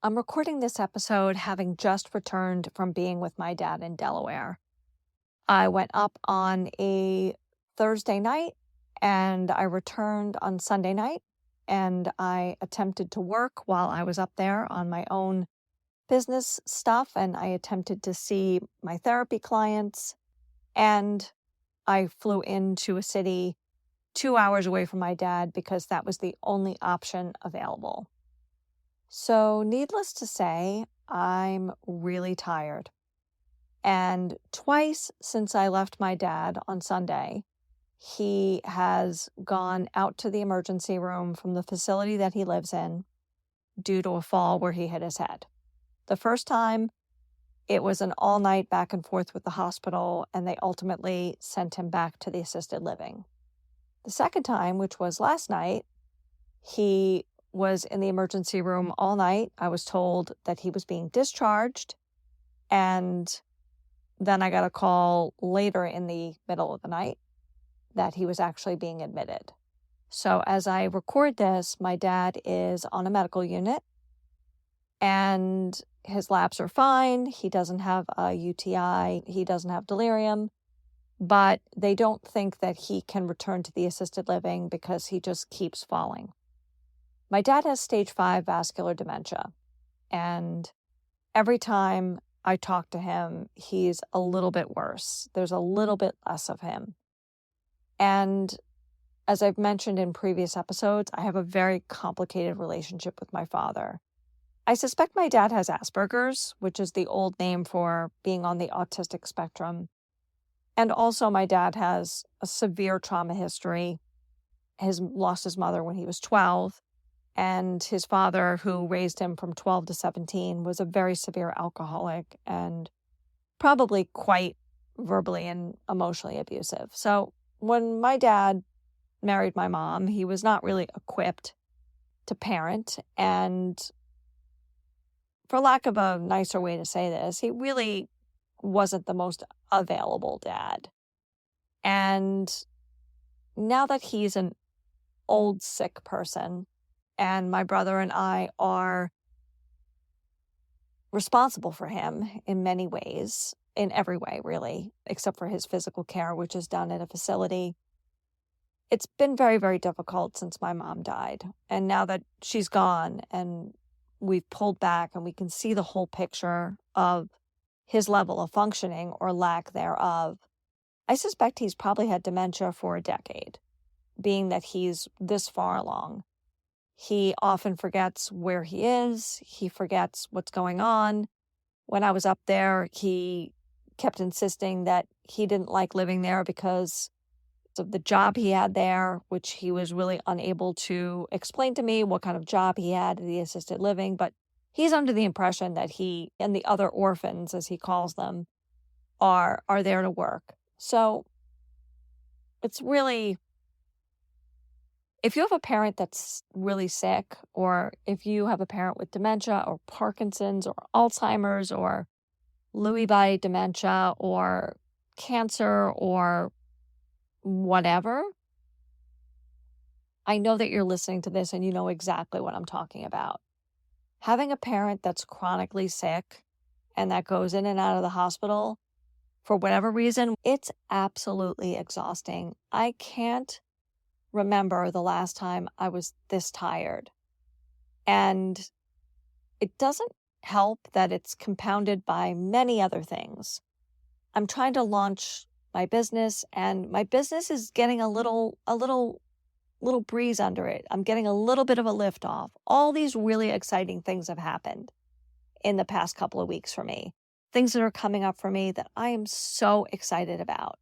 I'm recording this episode having just returned from being with my dad in Delaware. I went up on a Thursday night and I returned on Sunday night, and I attempted to work while I was up there on my own business stuff, and I attempted to see my therapy clients, and I flew into a city 2 hours away from my dad because that was the only option available. So, needless to say, I'm really tired. And twice since I left my dad on Sunday, he has gone out to the emergency room from the facility that he lives in due to a fall where he hit his head. The first time, it was an all night back and forth with the hospital, and they ultimately sent him back to the assisted living. The second time, which was last night, he was in the emergency room all night. I was told that he was being discharged, and then I got a call later in the middle of the night that he was actually being admitted. So as I record this, my dad is on a medical unit, and his labs are fine. He doesn't have a UTI. He doesn't have delirium, but they don't think that he can return to the assisted living because he just keeps falling. My dad has stage 5 vascular dementia, and every time I talk to him, he's a little bit worse. There's a little bit less of him. And as I've mentioned in previous episodes, I have a very complicated relationship with my father. I suspect my dad has Asperger's, which is the old name for being on the autistic spectrum. And also my dad has a severe trauma history. He lost his mother when he was 12. And his father, who raised him from 12 to 17, was a very severe alcoholic and probably quite verbally and emotionally abusive. So when my dad married my mom, he was not really equipped to parent. And for lack of a nicer way to say this, he really wasn't the most available dad. And now that he's an old, sick person, and my brother and I are responsible for him in many ways, in every way, really, except for his physical care, which is done at a facility. It's been very, very difficult since my mom died. And now that she's gone and we've pulled back and we can see the whole picture of his level of functioning or lack thereof, I suspect he's probably had dementia for a decade, being that he's this far along. He often forgets where he is. He forgets what's going on. When I was up there, he kept insisting that he didn't like living there because of the job he had there, which he was really unable to explain to me what kind of job he had at the assisted living. But he's under the impression that he and the other orphans, as he calls them, are there to work. So it's really, if you have a parent that's really sick, or if you have a parent with dementia or Parkinson's or Alzheimer's or Lewy body dementia or cancer or whatever, I know that you're listening to this and you know exactly what I'm talking about. Having a parent that's chronically sick and that goes in and out of the hospital for whatever reason, it's absolutely exhausting. I can't remember the last time I was this tired. And it doesn't help that it's compounded by many other things. I'm trying to launch my business, and my business is getting a little breeze under it. I'm getting a little bit of a lift off. All these really exciting things have happened in the past couple of weeks for me. Things that are coming up for me that I am so excited about.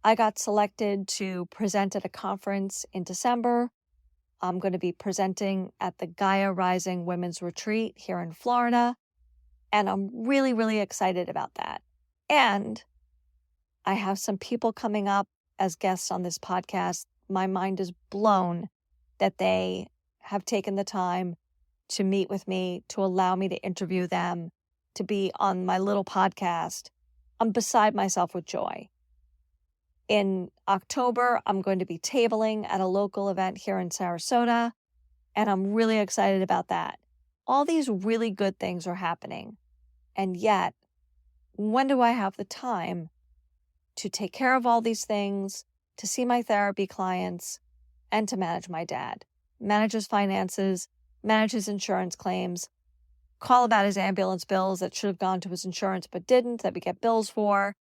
I got selected to present at a conference in December. I'm going to be presenting at the Gaia Rising Women's Retreat here in Florida. And I'm really, really excited about that. And I have some people coming up as guests on this podcast. My mind is blown that they have taken the time to meet with me, to allow me to interview them, to be on my little podcast. I'm beside myself with joy. In October, I'm going to be tabling at a local event here in Sarasota, and I'm really excited about that. All these really good things are happening. And yet, when do I have the time to take care of all these things, to see my therapy clients, and to manage my dad? Manage his finances, manage his insurance claims, call about his ambulance bills that should have gone to his insurance but didn't, that we get bills for,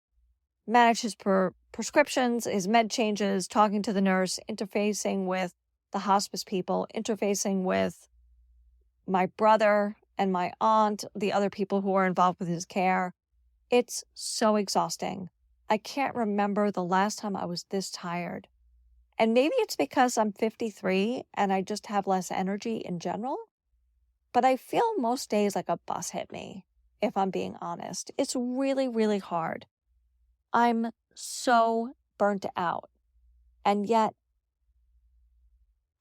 manage his prescriptions, his med changes, talking to the nurse, interfacing with the hospice people, interfacing with my brother and my aunt, the other people who are involved with his care. It's so exhausting. I can't remember the last time I was this tired. And maybe it's because I'm 53 and I just have less energy in general. But I feel most days like a bus hit me, if I'm being honest. It's really, really hard. I'm so burnt out. And yet,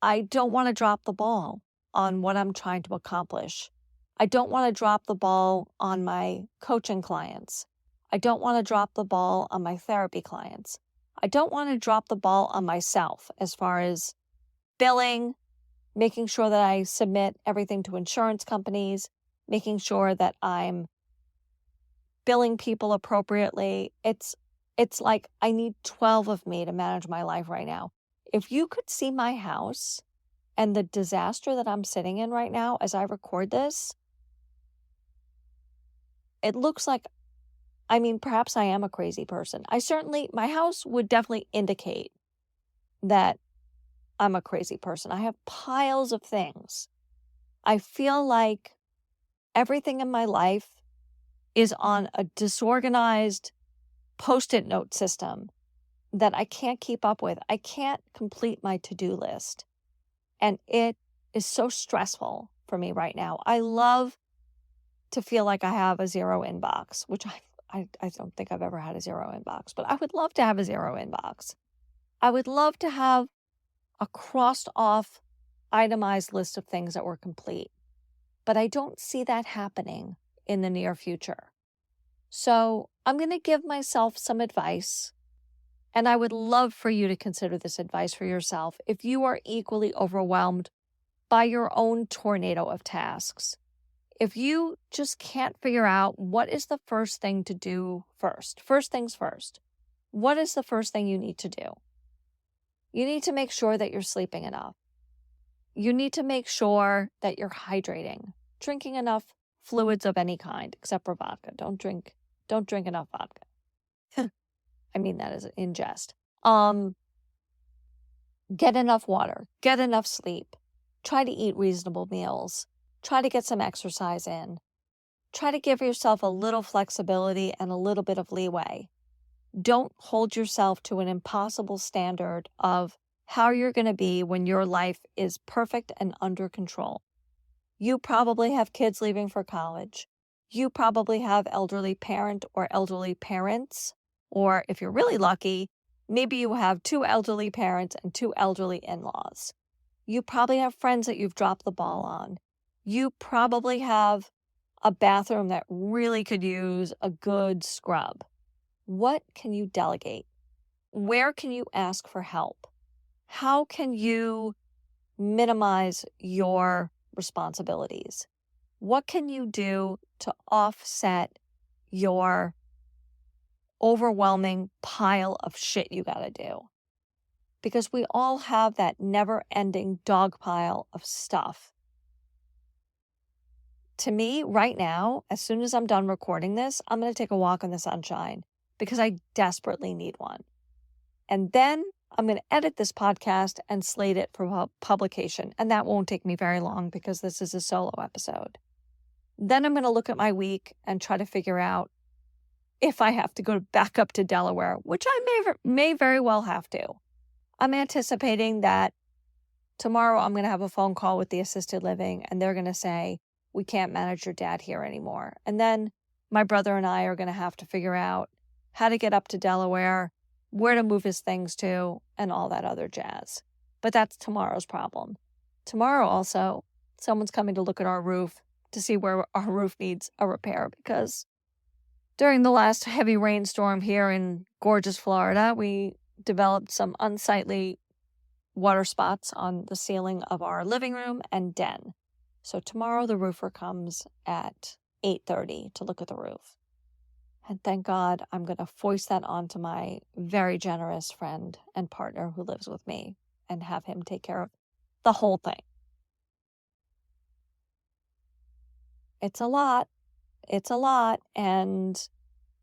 I don't want to drop the ball on what I'm trying to accomplish. I don't want to drop the ball on my coaching clients. I don't want to drop the ball on my therapy clients. I don't want to drop the ball on myself as far as billing, making sure that I submit everything to insurance companies, making sure that I'm billing people appropriately. It's like I need 12 of me to manage my life right now. If you could see my house and the disaster that I'm sitting in right now as I record this, it looks like, perhaps I am a crazy person. My house would definitely indicate that I'm a crazy person. I have piles of things. I feel like everything in my life is on a disorganized Post-it note system that I can't keep up with. I can't complete my to-do list. And it is so stressful for me right now. I love to feel like I have a zero inbox, which I don't think I've ever had a zero inbox, but I would love to have a zero inbox. I would love to have a crossed off, itemized list of things that were complete. But I don't see that happening in the near future. So I'm going to give myself some advice, and I would love for you to consider this advice for yourself if you are equally overwhelmed by your own tornado of tasks. If you just can't figure out what is the first thing to do first things first, what is the first thing you need to do? You need to make sure that you're sleeping enough. You need to make sure that you're hydrating, drinking enough fluids of any kind, except for vodka. Don't drink enough vodka. I mean that as in jest. Get enough water, get enough sleep, try to eat reasonable meals, try to get some exercise in, try to give yourself a little flexibility and a little bit of leeway. Don't hold yourself to an impossible standard of how you're going to be when your life is perfect and under control. You probably have kids leaving for college. You probably have elderly parent or elderly parents, or if you're really lucky, maybe you have 2 elderly parents and 2 elderly in-laws. You probably have friends that you've dropped the ball on. You probably have a bathroom that really could use a good scrub. What can you delegate? Where can you ask for help? How can you minimize your responsibilities? What can you do to offset your overwhelming pile of shit you got to do? Because we all have that never-ending dog pile of stuff. To me, right now, as soon as I'm done recording this, I'm going to take a walk in the sunshine because I desperately need one. And then I'm going to edit this podcast and slate it for publication. And that won't take me very long because this is a solo episode. Then I'm going to look at my week and try to figure out if I have to go back up to Delaware, which I may very well have to. I'm anticipating that tomorrow I'm going to have a phone call with the assisted living and they're going to say, we can't manage your dad here anymore. And then my brother and I are going to have to figure out how to get up to Delaware, where to move his things to, and all that other jazz. But that's tomorrow's problem. Tomorrow also, someone's coming to look at our roof to see where our roof needs a repair because during the last heavy rainstorm here in gorgeous Florida, we developed some unsightly water spots on the ceiling of our living room and den. So tomorrow the roofer comes at 8:30 to look at the roof. And thank God I'm going to foist that onto my very generous friend and partner who lives with me and have him take care of the whole thing. It's a lot. It's a lot. And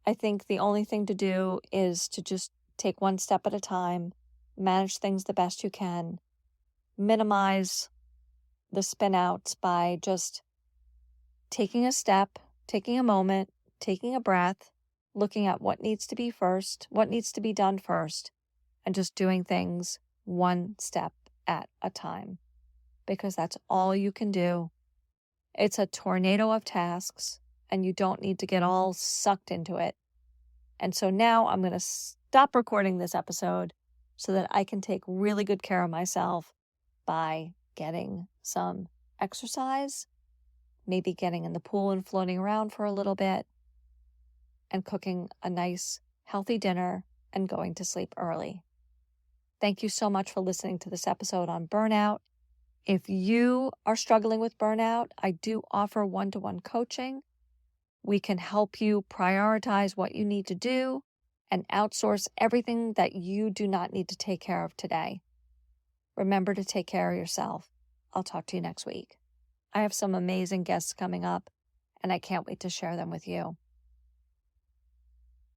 I think the only thing to do is to just take one step at a time, manage things the best you can, minimize the spin outs by just taking a step, taking a moment, taking a breath, looking at what needs to be first, what needs to be done first, and just doing things one step at a time, because that's all you can do. It's a tornado of tasks, and you don't need to get all sucked into it. And so now I'm going to stop recording this episode so that I can take really good care of myself by getting some exercise, maybe getting in the pool and floating around for a little bit, and cooking a nice, healthy dinner and going to sleep early. Thank you so much for listening to this episode on burnout. If you are struggling with burnout, I do offer one-to-one coaching. We can help you prioritize what you need to do and outsource everything that you do not need to take care of today. Remember to take care of yourself. I'll talk to you next week. I have some amazing guests coming up, and I can't wait to share them with you.